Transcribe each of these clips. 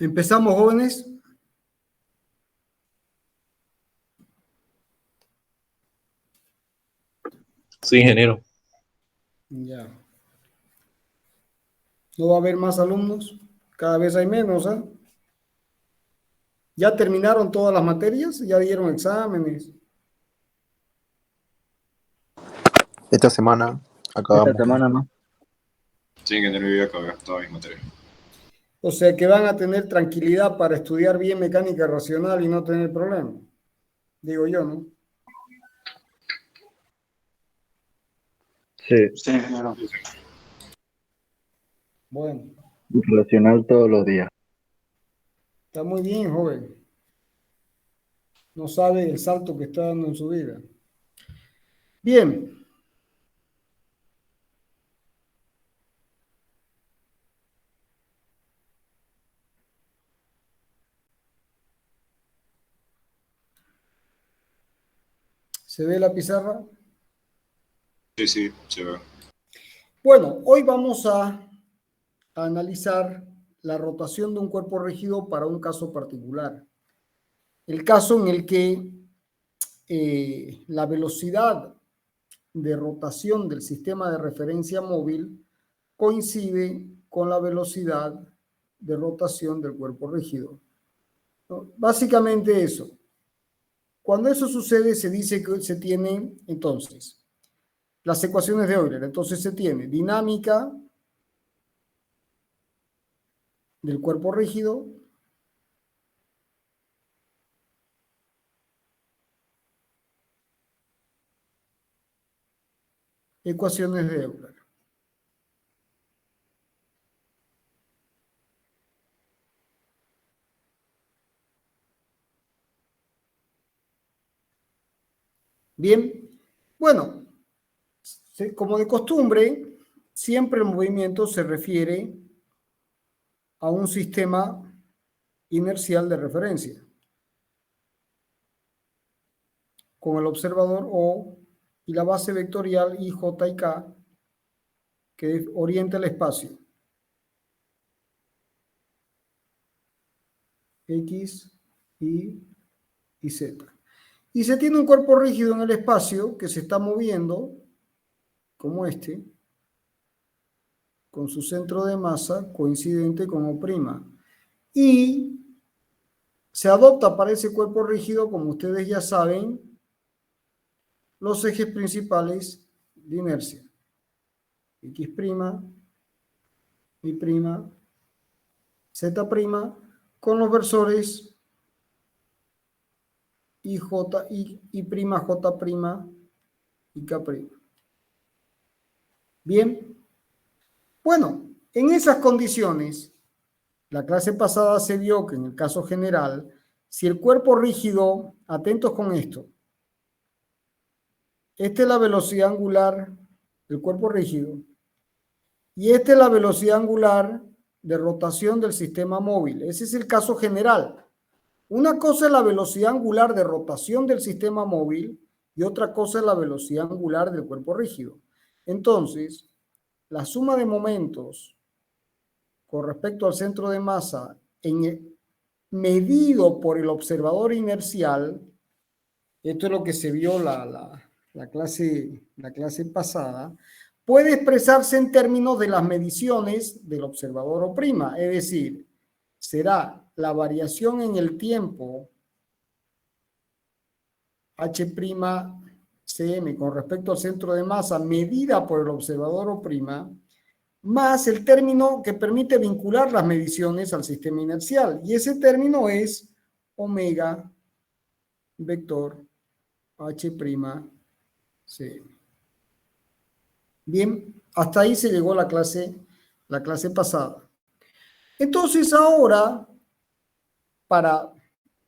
¿Empezamos, jóvenes? Sí, ingeniero. Ya. ¿No va a haber más alumnos? Cada vez hay menos, ¿eh? ¿Ya terminaron todas las materias? ¿Ya dieron exámenes? Esta semana acabamos. No. Sí, ingeniero, yo ya acabé todas mis materias. O sea que van a tener tranquilidad para estudiar bien mecánica racional y no tener problemas. Digo yo, ¿no? Sí, Sí, ingeniero. Bueno, racional todos los días. está muy bien, joven. No sabe el salto que está dando en su vida. Bien. ¿Se ve la pizarra? Sí, se ve. Bueno, hoy vamos a analizar la rotación de un cuerpo rígido para un caso particular. El caso en el que la velocidad de rotación del sistema de referencia móvil coincide con la velocidad de rotación del cuerpo rígido, ¿no? Básicamente eso. Cuando eso sucede, se dice que se tiene, entonces, las ecuaciones de Euler. Entonces se tiene dinámica del cuerpo rígido ecuaciones de Euler. Bien, bueno, como de costumbre, siempre el movimiento se refiere a un sistema inercial de referencia, con el observador O y la base vectorial I, J y K que orienta el espacio. X, y Z. Y se tiene un cuerpo rígido en el espacio que se está moviendo, como este, con su centro de masa coincidente con O'. Y se adopta para ese cuerpo rígido, como ustedes ya saben, los ejes principales de inercia. X', Y', Z', con los versores I, J, Y', J', y K'. Bien, bueno, en esas condiciones, la clase pasada se vio que en el caso general, si el cuerpo rígido, atentos con esto, esta es la velocidad angular del cuerpo rígido y esta es la velocidad angular de rotación del sistema móvil. Ese es el caso general. Una cosa es la velocidad angular de rotación del sistema móvil y otra cosa es la velocidad angular del cuerpo rígido. Entonces, la suma de momentos con respecto al centro de masa medido por el observador inercial, esto es lo que se vio la clase pasada, puede expresarse en términos de las mediciones del observador O', es decir, será la variación en el tiempo H'Cm con respecto al centro de masa medida por el observador O', más el término que permite vincular las mediciones al sistema inercial. Y ese término es omega vector H'Cm. Bien, hasta ahí se llegó la clase pasada. Entonces ahora, para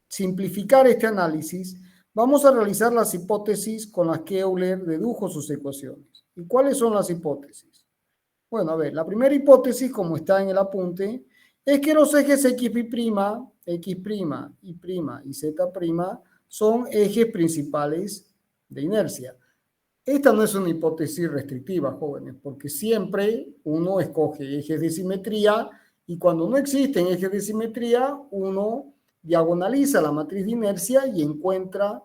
simplificar este análisis, vamos a realizar las hipótesis con las que Euler dedujo sus ecuaciones. ¿Y cuáles son las hipótesis? Bueno, a ver, la primera hipótesis, como está en el apunte, es que los ejes X', Y', y Z' son ejes principales de inercia. Esta no es una hipótesis restrictiva, jóvenes, porque siempre uno escoge ejes de simetría Y cuando no existen ejes de simetría, uno diagonaliza la matriz de inercia y encuentra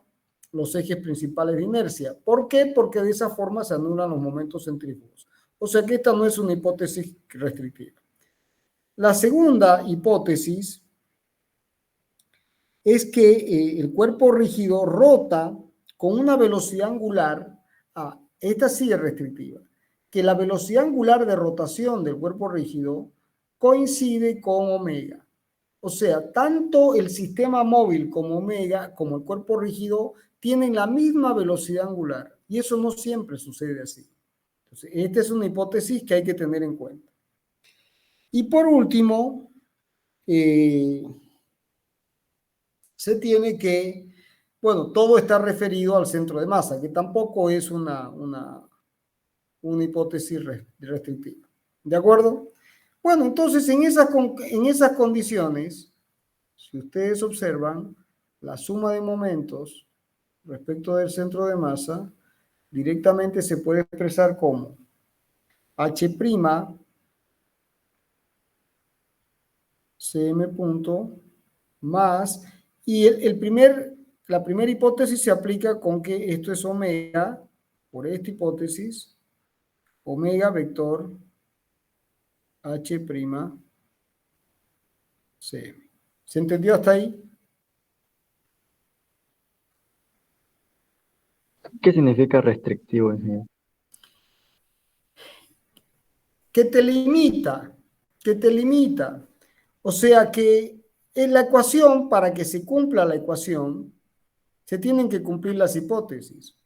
los ejes principales de inercia. ¿Por qué? Porque de esa forma se anulan los momentos centrífugos. O sea que esta no es una hipótesis restrictiva. La segunda hipótesis es que el cuerpo rígido rota con una velocidad angular, esta sí es restrictiva, que la velocidad angular de rotación del cuerpo rígido coincide con omega. O sea, tanto el sistema móvil como omega, como el cuerpo rígido, tienen la misma velocidad angular. Y eso no siempre sucede así. Entonces, esta es una hipótesis que hay que tener en cuenta. Y por último, se tiene que, bueno, todo está referido al centro de masa, que tampoco es una hipótesis restrictiva. ¿De acuerdo? Bueno, entonces en esas condiciones, si ustedes observan, la suma de momentos respecto del centro de masa directamente se puede expresar como H' Cm punto más, y la primera hipótesis se aplica con que esto es omega, por esta hipótesis, omega vector H' Cm. ¿Se entendió hasta ahí? ¿Qué significa restrictivo, ingeniero? Que te limita, que te limita. O sea que en la ecuación, para que se cumpla la ecuación, se tienen que cumplir las hipótesis.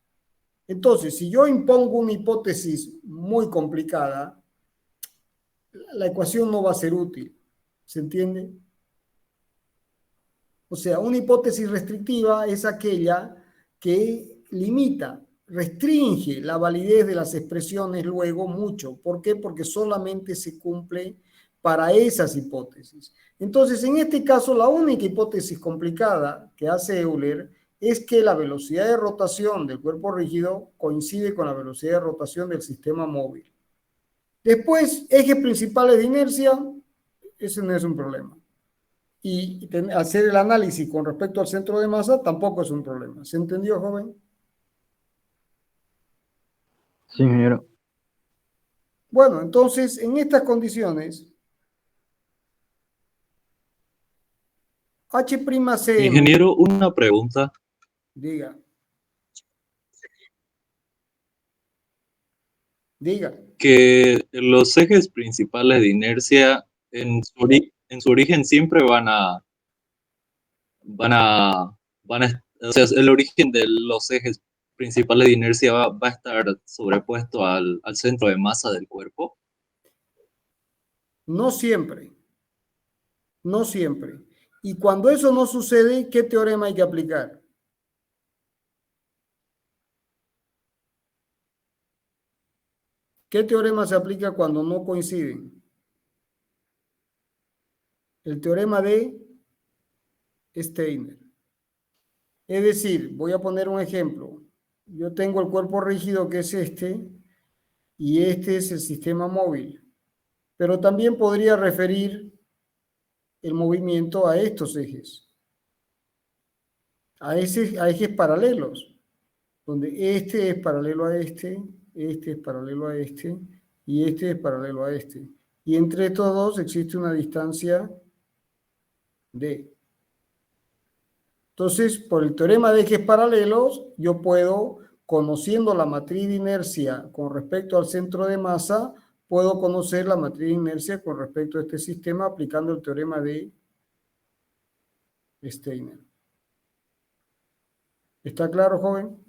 Entonces, si yo impongo una hipótesis muy complicada, la ecuación no va a ser útil. ¿Se entiende? O sea, una hipótesis restrictiva es aquella que limita, restringe la validez de las expresiones luego mucho. ¿Por qué? Porque solamente se cumple para esas hipótesis. Entonces, en este caso, la única hipótesis complicada que hace Euler es que la velocidad de rotación del cuerpo rígido coincide con la velocidad de rotación del sistema móvil. Después, ejes principales de inercia, ese no es un problema. Y hacer el análisis con respecto al centro de masa tampoco es un problema. ¿Se entendió, joven? Sí, ingeniero. Bueno, entonces, en estas condiciones, H'Cm, Ingeniero, una pregunta. diga, Que los ejes principales de inercia en su origen siempre van a, o sea, el origen de los ejes principales de inercia va a estar sobrepuesto al centro de masa del cuerpo. no siempre, no siempre. Y cuando eso no sucede, ¿qué teorema hay que aplicar? ¿Qué teorema se aplica cuando no coinciden? El teorema de Steiner. Es decir, voy a poner un ejemplo. Yo tengo el cuerpo rígido que es este, y este es el sistema móvil. Pero también podría referir el movimiento a estos ejes, a ejes paralelos, donde este es paralelo a este es paralelo a este, y este es paralelo a este. Y entre estos dos existe una distancia D. Entonces, por el teorema de ejes paralelos, yo puedo, conociendo la matriz de inercia con respecto al centro de masa, puedo conocer la matriz de inercia con respecto a este sistema aplicando el teorema de Steiner. ¿Está claro, joven?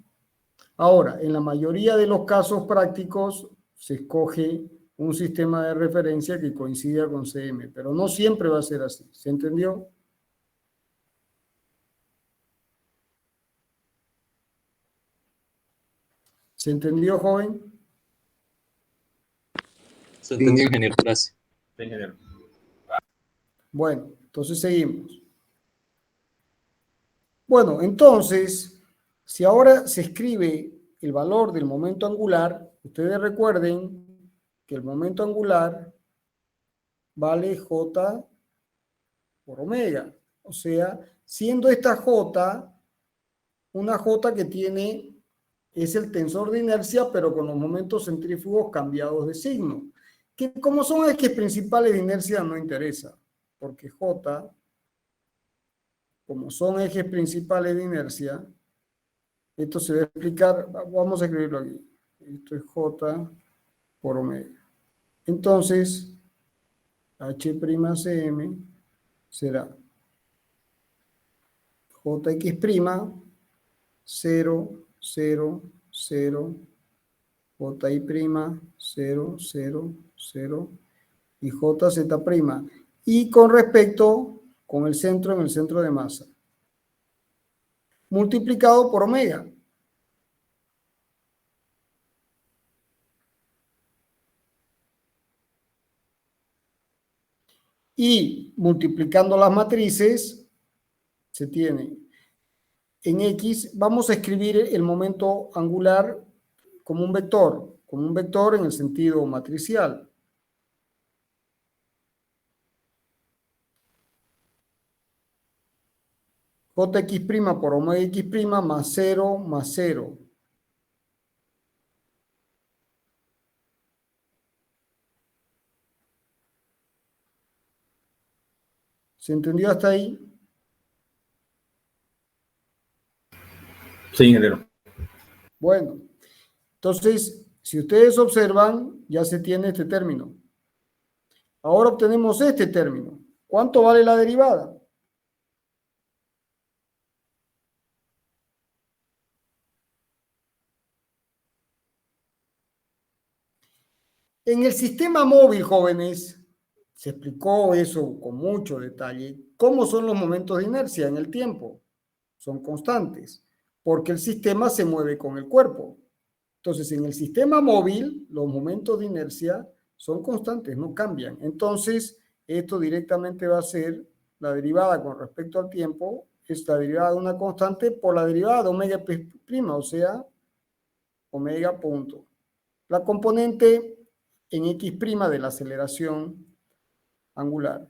Ahora, en la mayoría de los casos prácticos se escoge un sistema de referencia que coincida con CM, pero no siempre va a ser así. ¿Se entendió? ¿Se entendió, joven? Se entendió, ingeniero. Gracias. Ingeniero. Bueno, entonces seguimos. Bueno, entonces, si ahora se escribe el valor del momento angular, ustedes recuerden que el momento angular vale J por omega. O sea, siendo esta J una J que tiene, es el tensor de inercia, pero con los momentos centrífugos cambiados de signo. Que como son ejes principales de inercia no interesa, porque J, como son ejes principales de inercia, esto se va a explicar, vamos a escribirlo aquí. Esto es J por omega. Entonces, H'Cm será Jx', 0, 0, 0, Ji', 0, 0, 0 y Jz'. Y con respecto, con el centro en el centro de masa, multiplicado por omega. Y multiplicando las matrices, se tiene en X, vamos a escribir el momento angular como un vector en el sentido matricial. Jx' por omega x' más 0 más 0. ¿Se entendió hasta ahí? Sí, ingeniero. Bueno, entonces, si ustedes observan, ya se tiene este término. Ahora obtenemos este término. ¿Cuánto vale la derivada? En el sistema móvil, jóvenes, se explicó eso con mucho detalle. ¿Cómo son los momentos de inercia en el tiempo? Son constantes, porque el sistema se mueve con el cuerpo. Entonces, en el sistema móvil, los momentos de inercia son constantes, no cambian. Entonces, esto directamente va a ser la derivada con respecto al tiempo, es la derivada de una constante por la derivada de omega prima, o sea, omega punto. La componente en X' de la aceleración angular.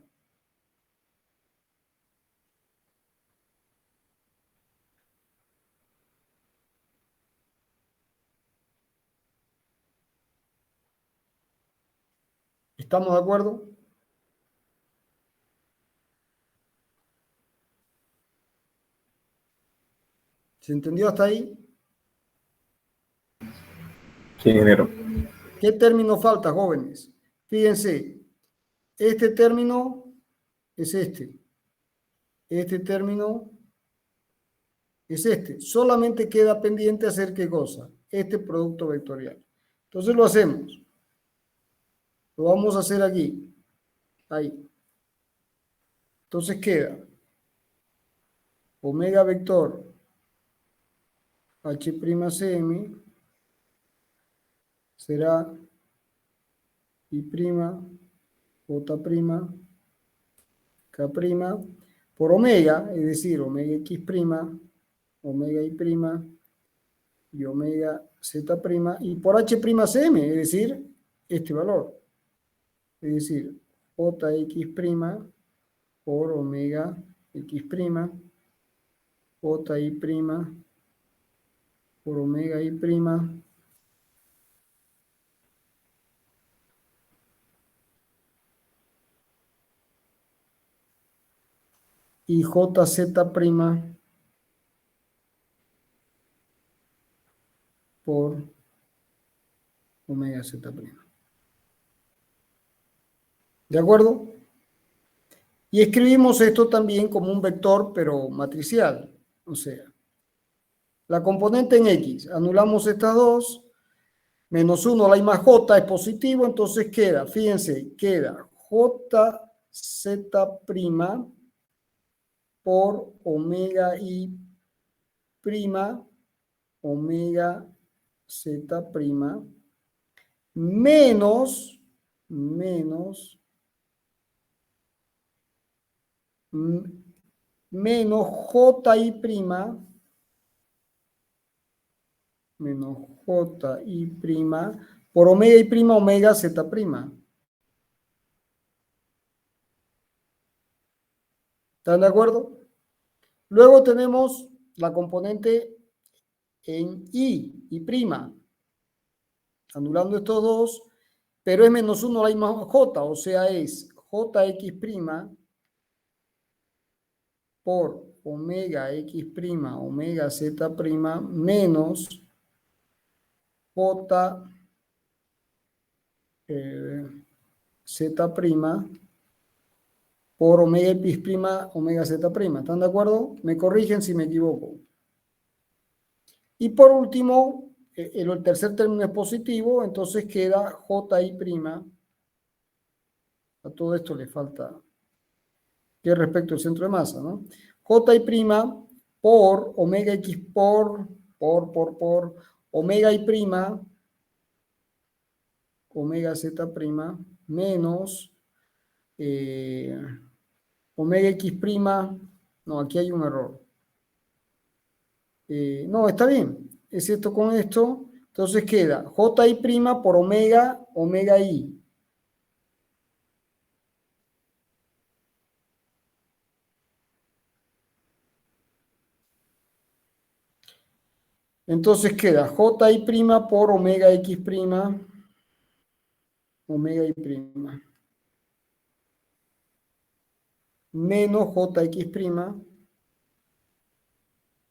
¿Estamos de acuerdo? ¿Se entendió hasta ahí? Sí, ingeniero. ¿Qué término falta, jóvenes? Fíjense, este término es este. Este término es este. Solamente queda pendiente hacer ¿qué cosa? Este producto vectorial. Entonces lo hacemos. Lo vamos a hacer aquí. Ahí. Entonces queda omega vector H'Cm será I', J', K' por omega, es decir, omega X', omega Y' y omega Z', y por H'Cm, es decir, este valor. Es decir, Jx' por omega X', Ji' por omega Y', y Jz' por omega Z'. ¿De acuerdo? Y escribimos esto también como un vector, pero matricial. O sea, la componente en X, anulamos estas dos, menos 1, la I más J es positivo, entonces queda, fíjense, queda Jz' por omega Y', omega Z', menos Ji', por omega Y', omega Z'. ¿Están de acuerdo? Luego tenemos la componente en y prima, anulando estos dos, pero es menos 1 la misma j, o sea, es jx prima por omega x prima, omega z prima, menos j z prima por omega x prima, omega z prima. ¿Están de acuerdo? Me corrigen si me equivoco. Y por último, el tercer término es positivo, entonces queda ji prima. A todo esto le falta que respecto al centro de masa, ¿no? Ji prima por omega x por omega y prima, omega z prima, menos omega x prima. No, aquí hay un error. No, está bien. Es esto con esto. Entonces queda ji prima por omega, omega y. Entonces queda ji prima por omega x prima, omega y prima, menos jx prima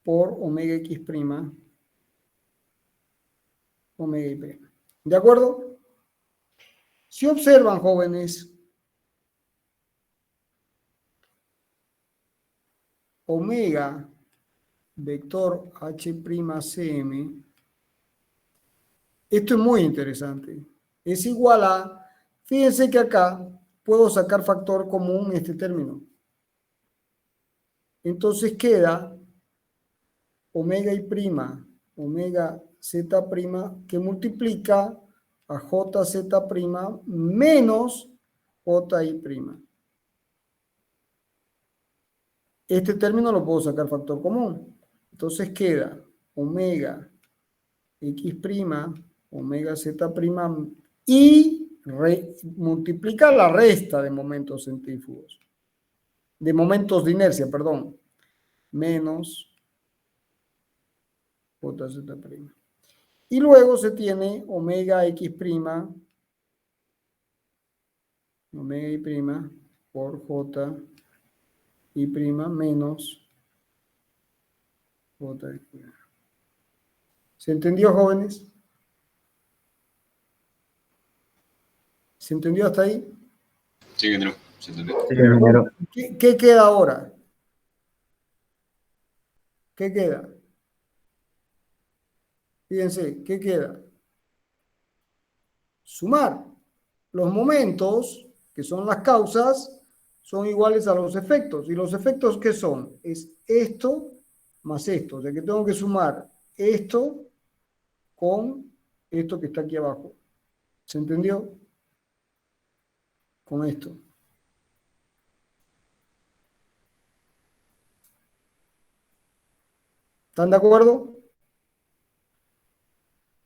por omega x prima, omega y prima. ¿De acuerdo? Si observan, jóvenes, omega vector H'(cm), esto es muy interesante. Es igual a, fíjense que acá puedo sacar factor común en este término. Entonces queda omega y prima, omega z prima, que multiplica a jz prima menos ji prima. Este término lo puedo sacar factor común. Entonces queda omega x prima, omega z prima y multiplica la resta de momentos centrífugos. De momentos de inercia, perdón. Menos jz prima. Y luego se tiene omega x prima, omega y prima por j y prima menos j y prima. ¿Se entendió, jóvenes? ¿Se entendió hasta ahí? Sí, ingeniero, se entendió. Sí, ingeniero. ¿Qué queda ahora? ¿Qué queda? Fíjense, ¿qué queda? Sumar. Los momentos, que son las causas, son iguales a los efectos. ¿Y los efectos qué son? Es esto más esto. O sea que tengo que sumar esto con esto que está aquí abajo. ¿Se entendió? Con esto. ¿Están de acuerdo?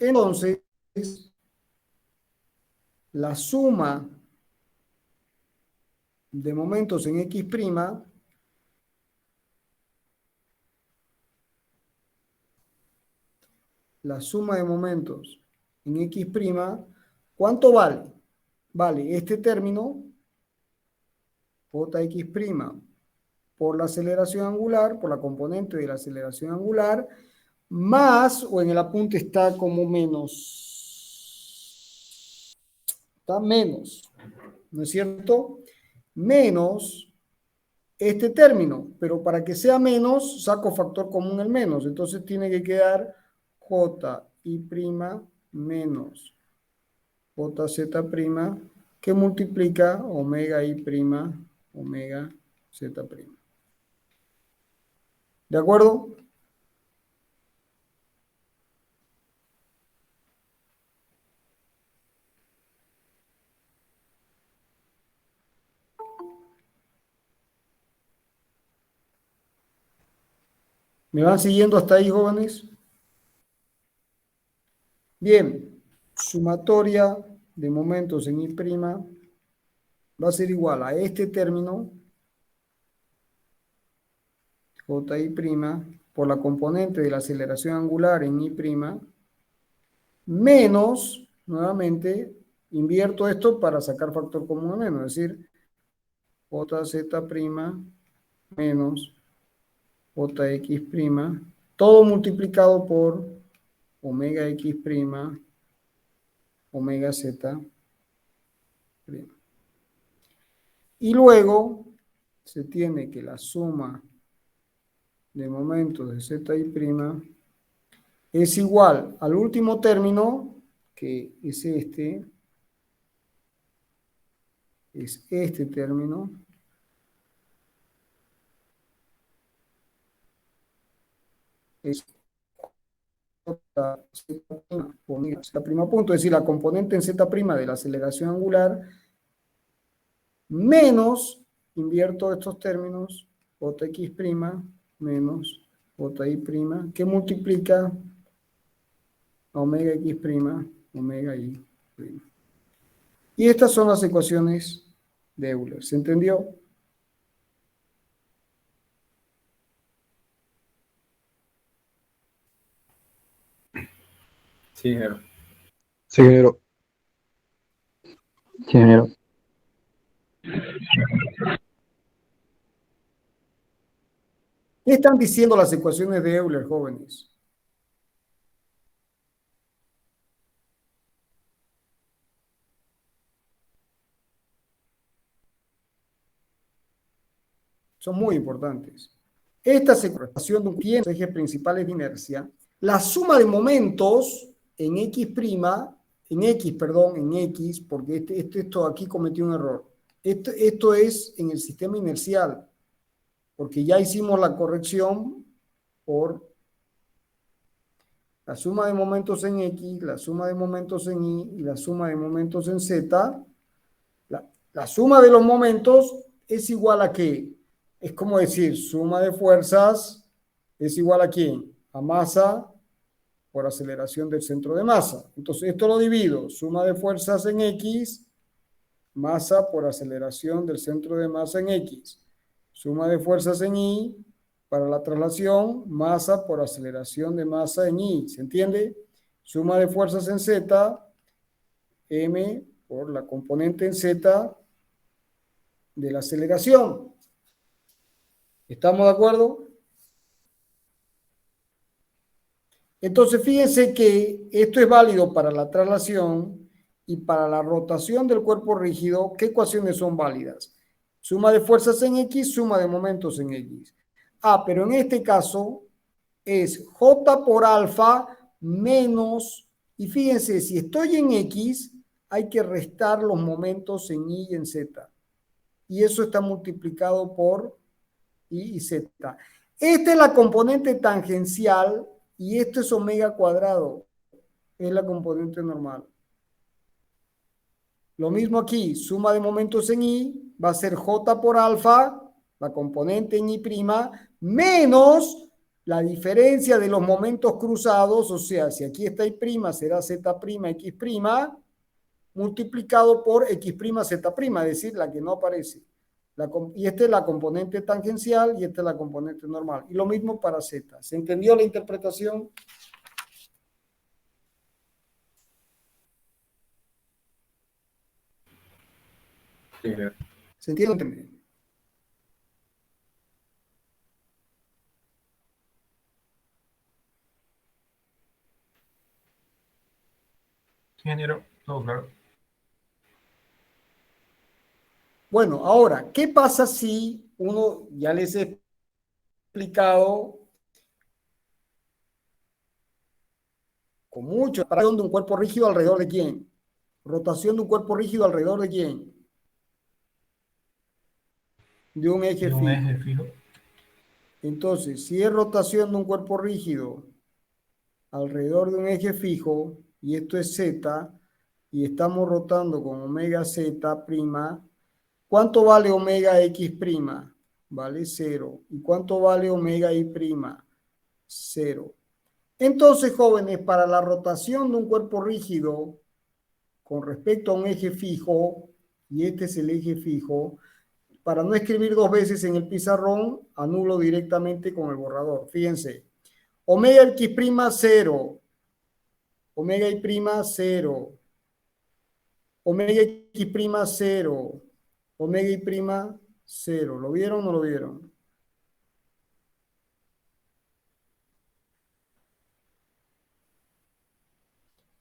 Entonces, la suma de momentos en X', la suma de momentos en X', ¿cuánto vale? Vale este término, jx' por la aceleración angular, por la componente de la aceleración angular, más, o en el apunte está como menos, está menos, ¿no es cierto? Menos este término, pero para que sea menos, saco factor común el menos, entonces tiene que quedar ji' menos jz' que multiplica omega y prima, omega z'. ¿De acuerdo? ¿Me van siguiendo hasta ahí, jóvenes? Bien, sumatoria de momentos en I' va a ser igual a este término JI' por la componente de la aceleración angular en I', menos, nuevamente, invierto esto para sacar factor común a menos, es decir, JZ' menos JX', todo multiplicado por omega X', omega Z'. Y luego se tiene que la suma de momentos de ZI' es igual al último término, que es este término, es Z' punto, es decir, la componente en Z' de la aceleración angular, menos, invierto estos términos, JX' menos JI', que multiplica a omega X', omega Y'. Y estas son las ecuaciones de Euler. ¿Se entendió? Sí, ingeniero. Sí, ingeniero. Sí, ingeniero. ¿Qué están diciendo las ecuaciones de Euler, jóvenes? Son muy importantes. Esta ecuación de un ejes principales de inercia, la suma de momentos en X', en X, porque esto aquí cometió un error. Esto es en el sistema inercial, porque ya hicimos la corrección por la suma de momentos en X, la suma de momentos en Y y la suma de momentos en Z. La suma de los momentos es igual a ¿qué? Es como decir, suma de fuerzas es igual a ¿quién? A masa por aceleración del centro de masa. Entonces, esto lo divido. Suma de fuerzas en X, masa por aceleración del centro de masa en X. Suma de fuerzas en Y, para la traslación, masa por aceleración de masa en Y. ¿Se entiende? Suma de fuerzas en Z, M por la componente en Z de la aceleración. ¿Estamos de acuerdo? Entonces, fíjense que esto es válido para la traslación y para la rotación del cuerpo rígido. ¿Qué ecuaciones son válidas? Suma de fuerzas en X, suma de momentos en X. Pero en este caso es J por alfa menos, y fíjense, si estoy en X, hay que restar los momentos en Y y en Z. Y eso está multiplicado por Y y Z. Esta es la componente tangencial y esto es omega cuadrado. Es la componente normal. Lo mismo aquí, suma de momentos en Y va a ser J por alfa, la componente en Y', menos la diferencia de los momentos cruzados, o sea, si aquí está Y', será Z', X', multiplicado por X', Z', es decir, la que no aparece. Y esta es la componente tangencial y esta es la componente normal. Y lo mismo para Z. ¿Se entendió la interpretación? Sí, ingeniero. ¿Se entiende? Sí, ingeniero. Todo claro. Bueno, ahora, ¿qué pasa si uno, ya les he explicado con mucho, rotación de un cuerpo rígido alrededor de quién? Rotación de un cuerpo rígido alrededor de quién? De un eje De un fijo. eje fijo. Entonces, si es rotación de un cuerpo rígido alrededor de un eje fijo, y esto es Z, y estamos rotando con omega Z', ¿cuánto vale omega X'? Vale 0. ¿Y cuánto vale omega Y'? 0. Entonces, jóvenes, para la rotación de un cuerpo rígido con respecto a un eje fijo, y este es el eje fijo, para no escribir dos veces en el pizarrón, anulo directamente con el borrador. Fíjense, omega X', 0, omega Y', 0, omega X', 0, omega Y', 0. ¿Lo vieron o no lo vieron?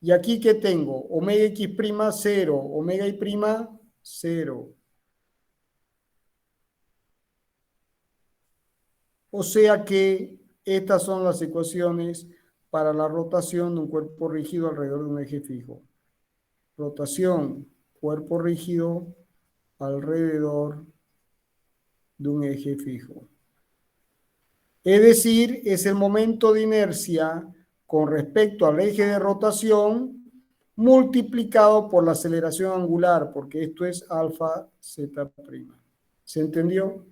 Y aquí, ¿qué tengo? Omega X', 0, omega Y', 0. O sea que estas son las ecuaciones para la rotación de un cuerpo rígido alrededor de un eje fijo. Rotación, cuerpo rígido alrededor de un eje fijo. Es decir, es el momento de inercia con respecto al eje de rotación multiplicado por la aceleración angular, porque esto es alfa zeta prima. ¿Se entendió?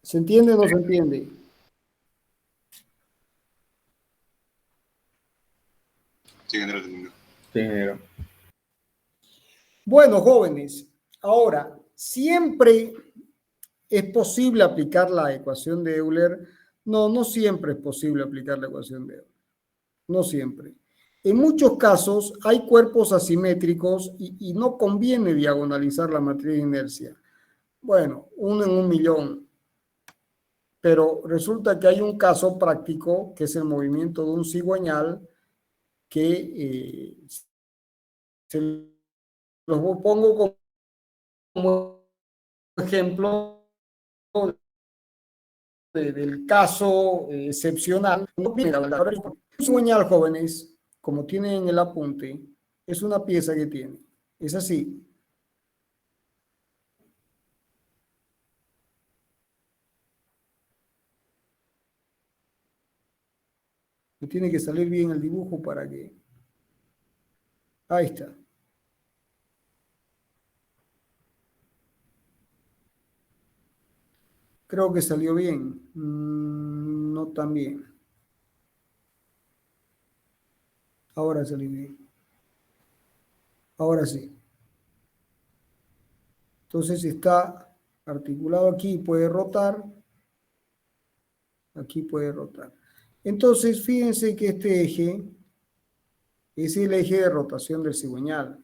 ¿Se entiende o no se entiende? Sí, ingeniero, te entiendo. Sí, ingeniero. Bueno, jóvenes, ahora, siempre es posible aplicar la ecuación de Euler. No, no siempre es posible aplicar la ecuación de Euler. No siempre. En muchos casos hay cuerpos asimétricos y no conviene diagonalizar la matriz de inercia. Bueno, 1 en 1.000.000. Pero resulta que hay un caso práctico que es el movimiento de un cigüeñal que se los pongo como ejemplo del caso excepcional. Un cigüeñal, jóvenes, como tienen en el apunte, es una pieza que tiene. Es así. Me tiene que salir bien el dibujo para que... Ahí está. Creo que salió bien. No tan bien. Ahora salió bien. Ahora sí. Entonces está articulado aquí, puede rotar. Aquí puede rotar. Entonces, fíjense que este eje es el eje de rotación del cigüeñal.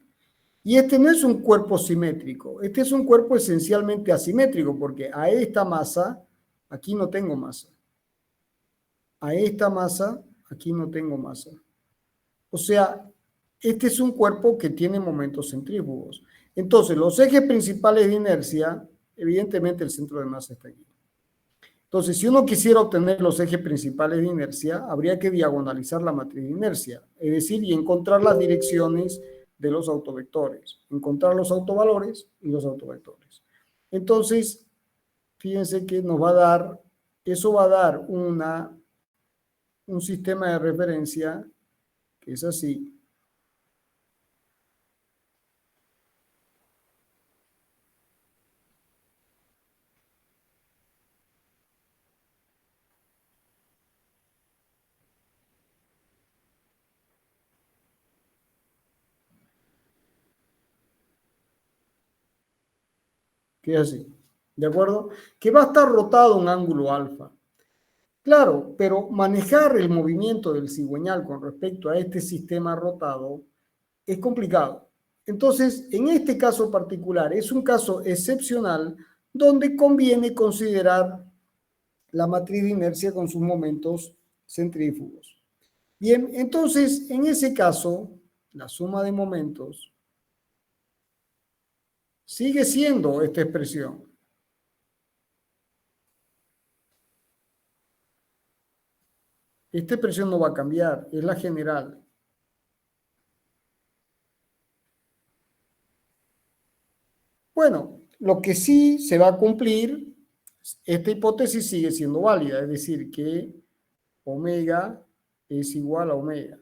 Y este no es un cuerpo simétrico, este es un cuerpo esencialmente asimétrico, porque a esta masa, aquí no tengo masa. A esta masa, aquí no tengo masa. O sea, este es un cuerpo que tiene momentos centrífugos. Entonces, los ejes principales de inercia, evidentemente el centro de masa está aquí. Entonces, si uno quisiera obtener los ejes principales de inercia, habría que diagonalizar la matriz de inercia, es decir, y encontrar las direcciones de los autovectores, encontrar los autovalores y los autovectores. Entonces, fíjense que nos va a dar, eso va a dar un sistema de referencia que es así. Que es así, ¿de acuerdo? Que va a estar rotado un ángulo alfa. Claro, pero manejar el movimiento del cigüeñal con respecto a este sistema rotado es complicado. Entonces, en este caso particular, es un caso excepcional donde conviene considerar la matriz de inercia con sus momentos centrífugos. Bien, entonces, en ese caso, la suma de momentos sigue siendo esta expresión. Esta expresión no va a cambiar, es la general. Bueno, lo que sí se va a cumplir, esta hipótesis sigue siendo válida, es decir, que omega es igual a omega.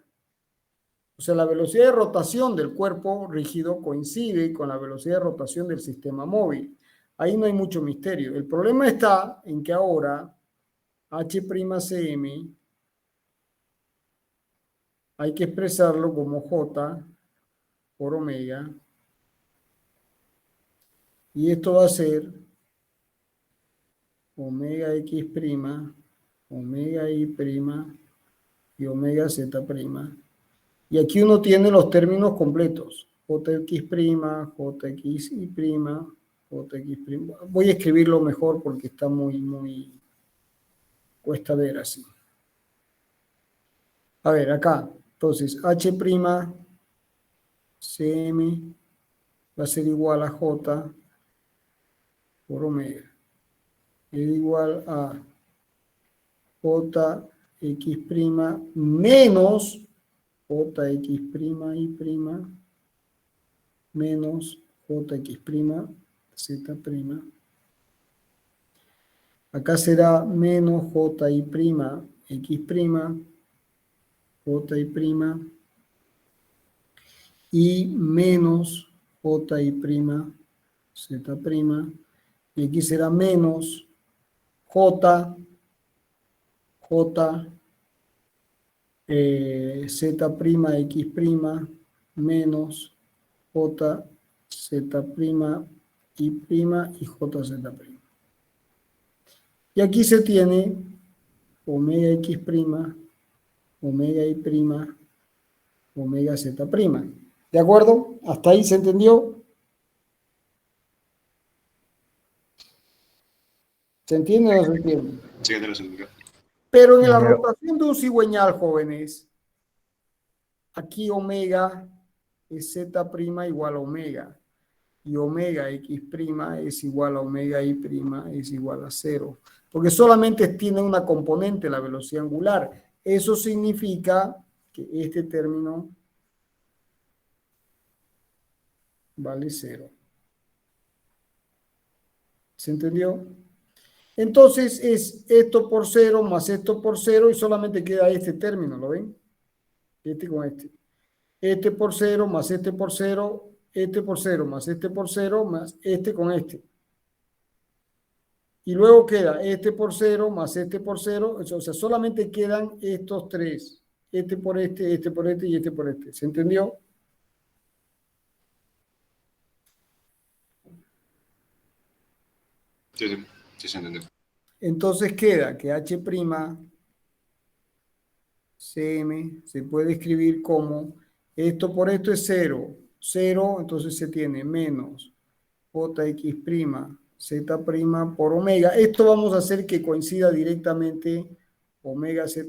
O sea, la velocidad de rotación del cuerpo rígido coincide con la velocidad de rotación del sistema móvil. Ahí no hay mucho misterio. El problema está en que ahora H'Cm hay que expresarlo como J por omega. Y esto va a ser omega x prima, omega y prima y omega z prima. Y aquí uno tiene los términos completos. Jx prima, jx y prima, jx prima. Voy a escribirlo mejor porque está muy cuesta ver así. A ver, acá. Entonces, h prima cm va a ser igual a j por omega. Es igual a jx prima menos jx prima y prima menos jx prima z prima. Acá será menos ji prima x prima, ji prima y menos ji prima z prima. Y aquí será menos z prima x prima menos z prima y prima y jz prima. Y aquí se tiene omega x prima, omega y prima, omega z prima. ¿De acuerdo? ¿Hasta ahí se entendió? ¿Se entiende o no se entiende? Sí, ingeniero, se entendió. Pero en la Ingeniero. rotación de un cigüeñal, jóvenes, aquí omega es z prima igual a omega. Y omega x prima es igual a omega y prima es igual a 0. Porque solamente tiene una componente, la velocidad angular. Eso significa que este término vale 0. ¿Se entendió? Entonces es esto por 0 más esto por 0 y solamente queda este término, ¿lo ven? Este con este. Este por 0 más este por 0, este por 0 más este por 0 más este con este. Y luego queda este por 0 más este por 0, o sea, solamente quedan estos tres. Este por este por este y este por este. ¿Se entendió? Sí, sí, sí, se entendió. Entonces queda que h' cm se puede escribir como esto por esto es 0. 0, entonces se tiene menos jx' z' por omega. Esto vamos a hacer que coincida directamente omega z'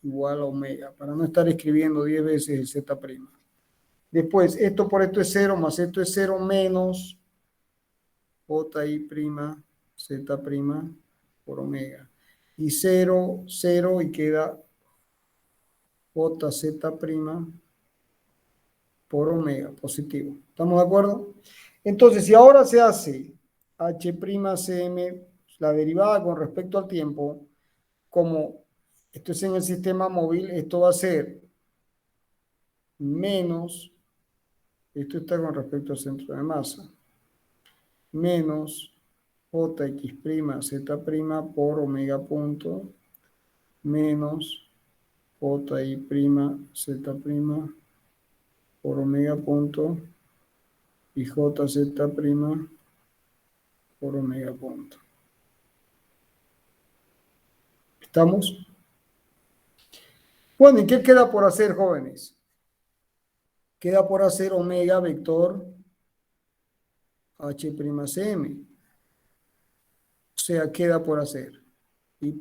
igual a omega, para no estar escribiendo 10 veces el z'. Después, esto por esto es 0 más esto es 0 menos ji', z' por omega. Y 0, 0 y queda jz' por omega, positivo. ¿Estamos de acuerdo? Entonces, si ahora se hace H', la derivada con respecto al tiempo, como esto es en el sistema móvil, esto va a ser menos, esto está con respecto al centro de masa, menos jx', z' por omega punto, menos ji', z' por omega punto y jz' por omega punto. ¿Estamos? Bueno, ¿y qué queda por hacer, jóvenes? Queda por hacer omega vector H''cm. O sea, queda por hacer I',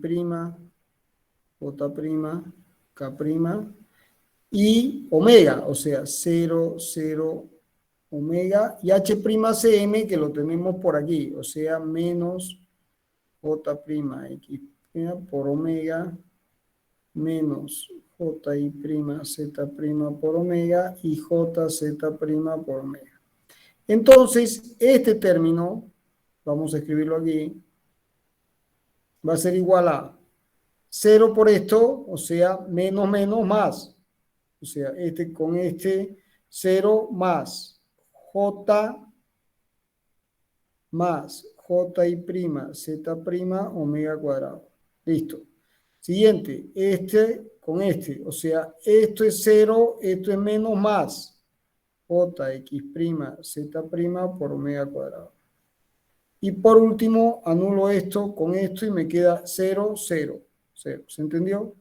J', K' y omega, o sea, 0, 0, omega y H''cm que lo tenemos por aquí, o sea, menos J'x' por omega menos Ji', z' por omega y Jz' por omega. Entonces, este término, vamos a escribirlo aquí, va a ser igual a 0 por esto, o sea, menos, menos, más. O sea, este con este 0 más J más Ji', z' omega cuadrado. Listo. Siguiente, este con este. O sea, esto es 0, esto es menos más. jx' por omega cuadrado. Y por último, anulo esto con esto y me queda 0, 0, 0. ¿Se entendió?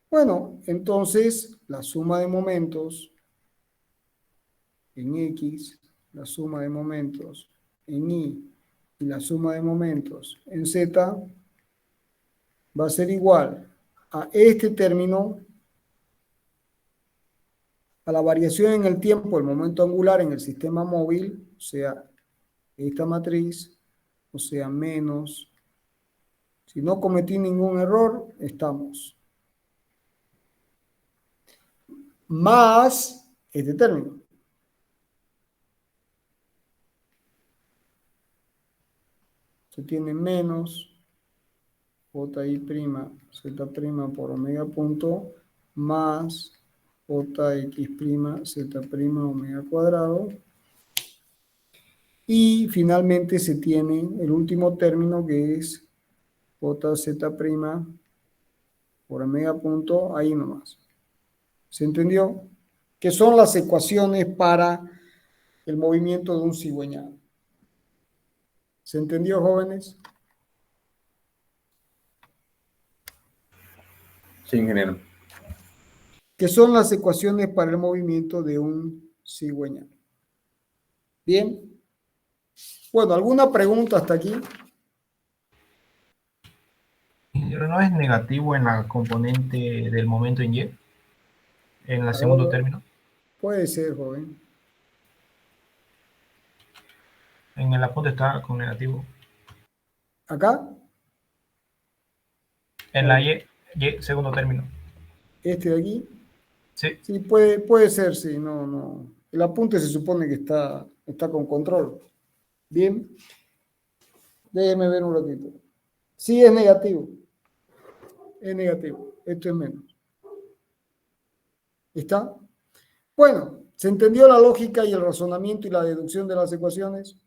Bueno, entonces la suma de momentos en X, la suma de momentos en Y y la suma de momentos en Z va a ser igual a este término, a la variación en el tiempo, el momento angular en el sistema móvil, o sea, esta matriz, o sea, menos. Si no cometí ningún error, estamos. Más este término. Se tiene menos JI', Z' por omega punto, más JX', Z' omega cuadrado. Y finalmente se tiene el último término que es JZ' por omega punto, ahí nomás. ¿Se entendió? Que son las ecuaciones para el movimiento de un cigüeñal. ¿Se entendió, jóvenes? Sí, ingeniero. Que son las ecuaciones para el movimiento de un cigüeñal. Bien. Bueno, ¿alguna pregunta hasta aquí? Ingeniero, ¿no es negativo en la componente del momento en Y? En el segundo término. Puede ser, joven. En el apunte está con negativo. ¿Acá? En la Y, segundo término. ¿Este de aquí? Sí. Sí, puede ser, sí. No. El apunte se supone que está con control. Bien. Déjeme ver un ratito. Sí, es negativo. Es negativo. Esto es menos. ¿Está? Bueno, ¿se entendió la lógica y el razonamiento y la deducción de las ecuaciones?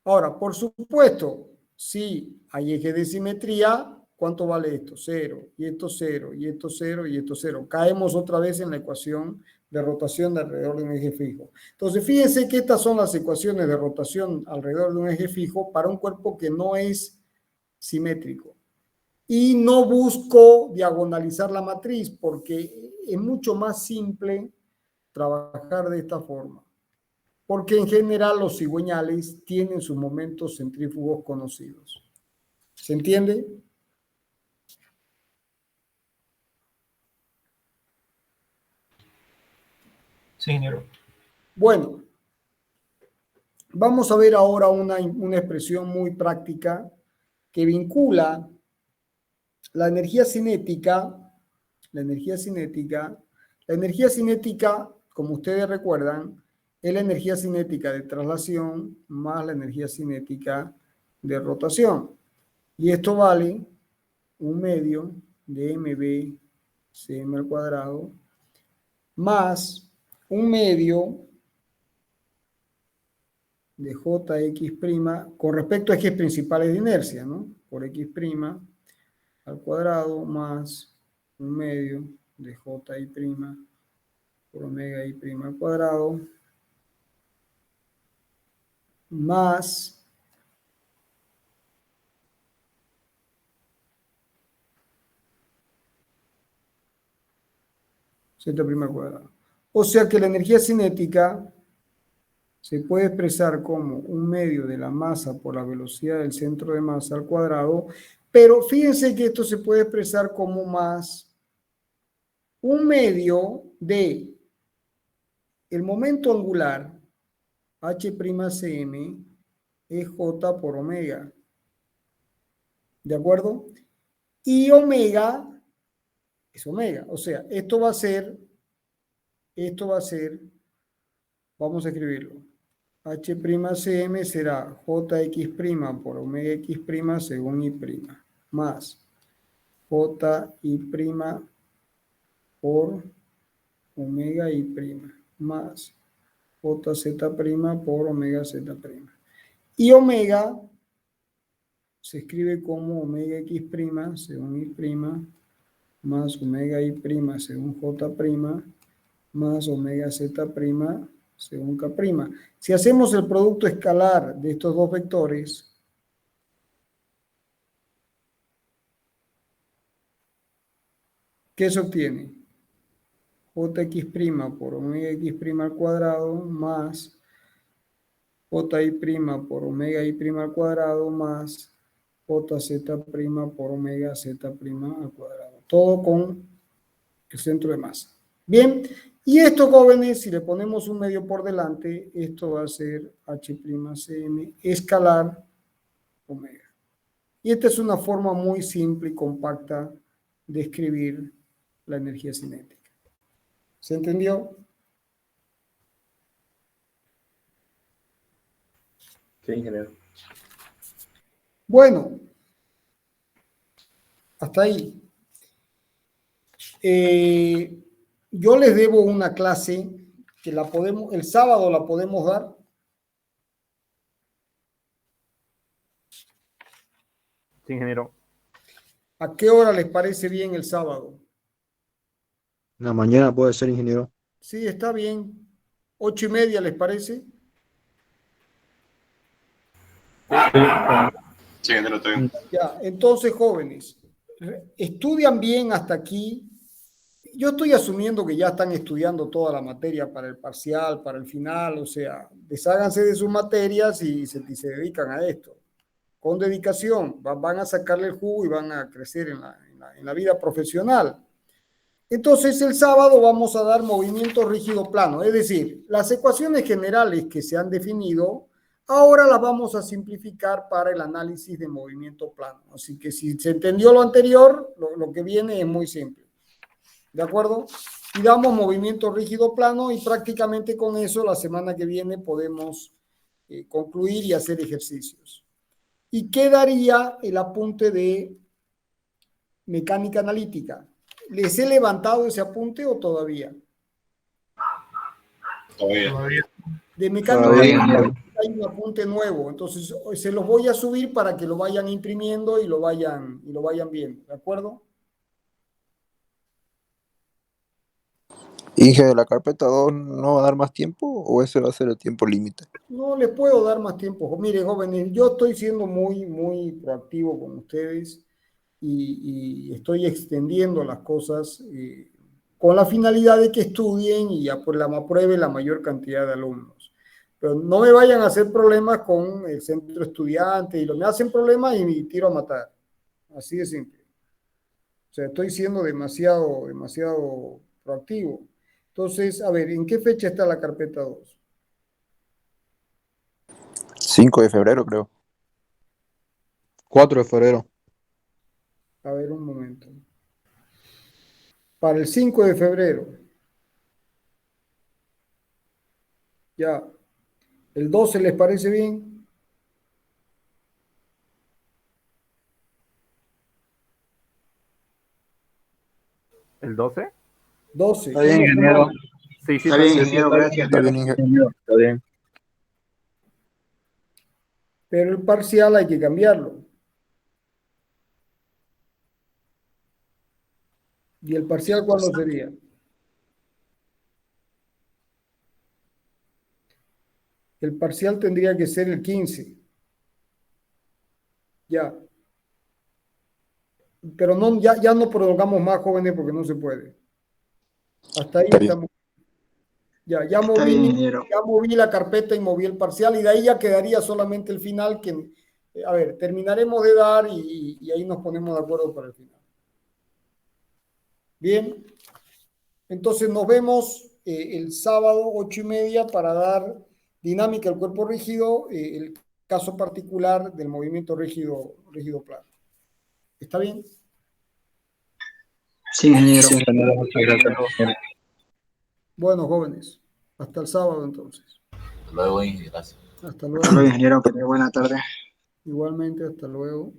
Ahora, por supuesto, si hay eje de simetría, ¿cuánto vale esto? 0, y esto 0, y esto 0, y esto 0. Caemos otra vez en la ecuación de rotación de alrededor de un eje fijo. Entonces, fíjense que estas son las ecuaciones de rotación alrededor de un eje fijo para un cuerpo que no es simétrico. Y no busco diagonalizar la matriz porque es mucho más simple trabajar de esta forma. Porque en general los cigüeñales tienen sus momentos centrífugos conocidos. ¿Se entiende? Sí, ingeniero. Bueno, vamos a ver ahora una expresión muy práctica que vincula la energía cinética, como ustedes recuerdan, es la energía cinética de traslación más la energía cinética de rotación. Y esto vale 1/2 de mb cm al cuadrado más 1/2 de jx' con respecto a ejes principales de inercia, ¿no? Por x' al cuadrado más 1/2 de ji' por omega i' al cuadrado más z' al cuadrado. O sea que la energía cinética se puede expresar como 1/2 de la masa por la velocidad del centro de masa al cuadrado, pero fíjense que esto se puede expresar como más 1/2 de el momento angular H'cm es J por omega. ¿De acuerdo? Y omega es omega. O sea, esto va a ser, vamos a escribirlo. H'cm será Jx' por omega x' según y', más Ji' por omega y', más Jz' por omega z'. Y omega se escribe como omega x' según y', más omega I' según J' más omega Z' según K'. Si hacemos el producto escalar de estos dos vectores, ¿qué se obtiene? Jx' por omega X' al cuadrado más Ji' por omega Y' al cuadrado más Jz' por omega Z' al cuadrado. Todo con el centro de masa. Bien, y esto, jóvenes, si le ponemos un medio por delante, esto va a ser H'Cm escalar omega. Y esta es una forma muy simple y compacta de escribir la energía cinética. ¿Se entendió? Sí, ingeniero. Bueno, hasta ahí. Yo les debo una clase que la podemos, el sábado la podemos dar. Sí, ingeniero. ¿A qué hora les parece bien el sábado? En la mañana puede ser, ingeniero. Sí, está bien. 8:30, ¿les parece? Sí, ingeniero, está bien. Ya, entonces, jóvenes, estudian bien hasta aquí. Yo estoy asumiendo que ya están estudiando toda la materia para el parcial, para el final, o sea, desháganse de sus materias y se dedican a esto. Con dedicación, van a sacarle el jugo y van a crecer en la vida profesional. Entonces, el sábado vamos a dar movimiento rígido plano, es decir, las ecuaciones generales que se han definido, ahora las vamos a simplificar para el análisis de movimiento plano. Así que si se entendió lo anterior, lo que viene es muy simple. ¿De acuerdo? Y damos movimiento rígido plano y prácticamente con eso la semana que viene podemos concluir y hacer ejercicios. Y quedaría el apunte de mecánica analítica. ¿Les he levantado ese apunte o todavía? Todavía. De mecánica Todavía. analítica hay un apunte nuevo, entonces se los voy a subir para que lo vayan imprimiendo y lo vayan viendo, ¿de acuerdo? Inge, ¿de la carpeta 2 no va a dar más tiempo o ese va a ser el tiempo límite? No les puedo dar más tiempo. Mire, jóvenes, yo estoy siendo muy proactivo con ustedes y estoy extendiendo las cosas con la finalidad de que estudien y apruebe la mayor cantidad de alumnos. Pero no me vayan a hacer problemas con el centro estudiante y me hacen problemas y me tiro a matar. Así de simple. O sea, estoy siendo demasiado proactivo. Entonces, a ver, ¿en qué fecha está la carpeta 2? 5 de febrero, creo. 4 de febrero. A ver, un momento. Para el 5 de febrero. Ya. ¿El 12 les parece bien? ¿El 12? 12. Está bien, ingeniero. Sí, sí, Está bien, sí. ingeniero, gracias. Está bien, Inge. Está bien. Pero el parcial hay que cambiarlo. ¿Y el parcial cuándo sería? El parcial tendría que ser el 15. Ya. Pero no, ya no prolongamos más, jóvenes, porque no se puede. Hasta ahí Está bien. estamos. Ya Está bien, ingeniero. moví la carpeta y moví el parcial y de ahí ya quedaría solamente el final que, a ver, terminaremos de dar y ahí nos ponemos de acuerdo para el final. Bien, entonces nos vemos el sábado 8:30 para dar dinámica al cuerpo rígido, el caso particular del movimiento rígido plano. ¿Está bien? Sí, ingeniero. Sí, ingeniero, muchas gracias. Bueno, jóvenes, hasta el sábado entonces. Hasta luego, Inge, gracias. Hasta Hasta luego, luego. ingeniero. Que tenga buena tarde. Igualmente, hasta luego.